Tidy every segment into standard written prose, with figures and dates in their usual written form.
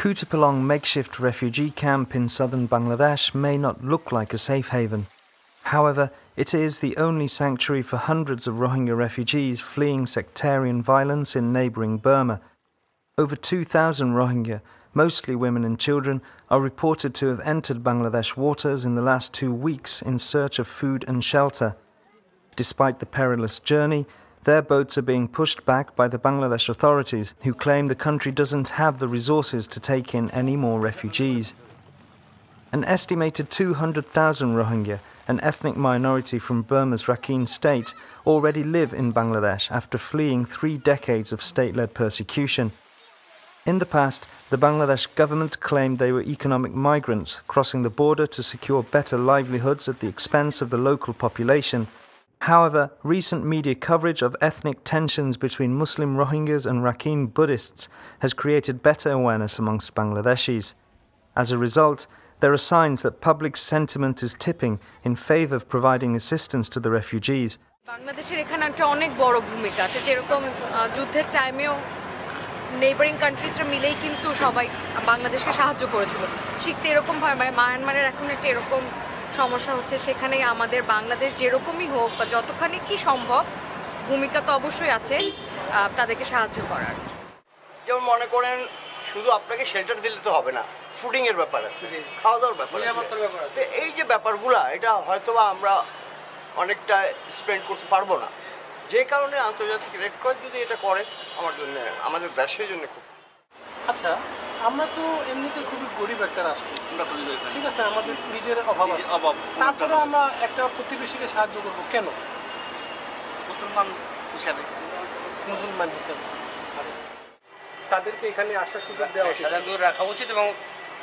Kutupalong makeshift refugee camp in southern Bangladesh may not look like a safe haven. However, it is the only sanctuary for hundreds of Rohingya refugees fleeing sectarian violence in neighbouring Burma. Over 2,000 Rohingya, mostly women and children, are reported to have entered Bangladesh waters in the last 2 weeks in search of food and shelter. Despite the perilous journey, their boats are being pushed back by the Bangladesh authorities, who claim the country doesn't have the resources to take in any more refugees. An estimated 200,000 Rohingya, an ethnic minority from Burma's Rakhine state, already live in Bangladesh after fleeing 3 decades of state-led persecution. In the past, the Bangladesh government claimed they were economic migrants crossing the border to secure better livelihoods at the expense of the local population. However, recent media coverage of ethnic tensions between Muslim Rohingyas and Rakhine Buddhists has created better awareness amongst Bangladeshis. As a result, there are signs that public sentiment is tipping in favour of providing assistance to the refugees. বাংলাদেশের এখানে একটা অনেক বড় ভূমিকা আছে, যেরকম যুদ্ধের টাইমেও neighbouring কান্ট্রিজরা মিলেই কিন্তু সবাই বাংলাদেশকে সাহায্য করেছিল। ঠিক এরকম ভাবে মায়ানমারের এখন একটা এরকম সমস্যা হচ্ছে, সেখানে আমাদের বাংলাদেশ যেরকমই হোক বা যতখানি কি সম্ভব ভূমিকা তো অবশ্যই আছে তাদেরকে সাহায্য করার। যেমন মনে করেন শুধু আপনাকে শেল্টার দিলে তো হবে না, ফুডিং এর ব্যাপার আছে, খাওয়া দাওয়ার ব্যাপার আছে। তো এই যে ব্যাপারগুলো এটা হয়তোবা আমরা অনেকটা স্পেন্ড করতে পারবো না, যে কারণে আন্তর্জাতিক রেড ক্রস যদি এটা করে আমার জন্য, আমাদের দেশের জন্য খুব। আচ্ছা, আমরা তো এমনিতে খুবই গরিব একটা রাষ্ট্র, ঠিক আছে, আমাদের নিজের অভাব আছে, তারপরে আমরা একটা প্রতিবেশীকে সাহায্য করব কেন? মুসলমান হিসাবে। আচ্ছা, তাদেরকে এখানে আসার সুযোগ দেওয়া উচিত, রাখা উচিত, এবং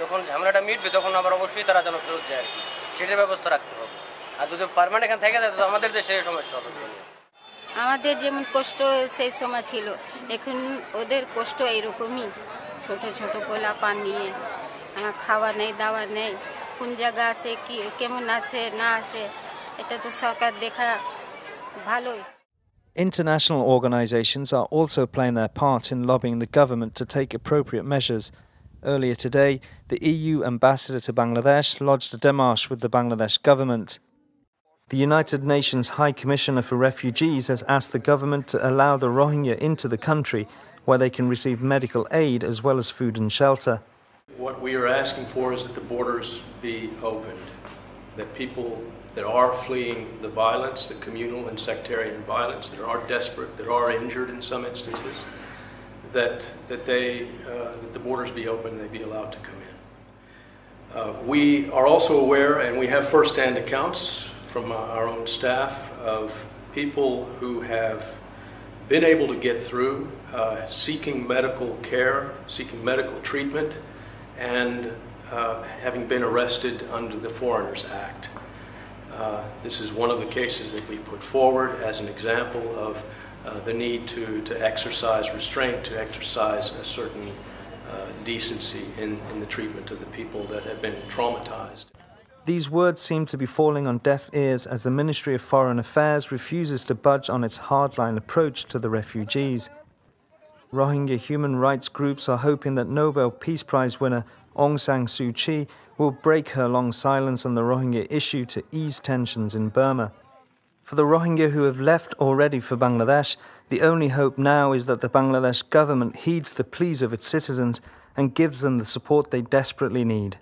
যখন ঝামেলাটা মিটবে তখন আবার অবশ্যই তারা যেন ফেরত যায়, সেটার ব্যবস্থা রাখতে হবে। আর যদি পার্মানেন্ট এখানে থেকে যায় তো আমাদের দেশে সমস্যা হবে। আমাদের যেমন কষ্ট সেই সময় ছিল, এখন ওদের কষ্ট এইরকমই, ছোট ছোট গোলা পান নিয়ে খাওয়া নেই, দাওয়া নেই, কোন জায়গা আসে, কি কেমন আসে না আসে, এটা তো সরকার দেখা ভালোই। International organisations are also playing their part in lobbying the government to take appropriate measures. Earlier today, the EU ambassador to Bangladesh lodged a démarche with the Bangladesh government. The United Nations High Commissioner for Refugees has asked the government to allow the Rohingya into the country, where they can receive medical aid as well as food and shelter. What we are asking for is that the borders be opened, that people that are fleeing the violence, the communal and sectarian violence, that are desperate, that are injured in some instances, that the borders be open and they be allowed to come in. We are also aware, and we have first-hand accounts from our own staff, of people who have been able to get through, seeking medical care, seeking medical treatment, and having been arrested under the Foreigners Act. This is one of the cases that we put forward as an example of the need to exercise restraint, to exercise a certain decency in the treatment of the people that have been traumatized. These words seem to be falling on deaf ears as the Ministry of Foreign Affairs refuses to budge on its hardline approach to the refugees. Rohingya human rights groups are hoping that Nobel Peace Prize winner Aung San Suu Kyi will break her long silence on the Rohingya issue to ease tensions in Burma. For the Rohingya who have left already for Bangladesh, the only hope now is that the Bangladesh government heeds the pleas of its citizens and gives them the support they desperately need.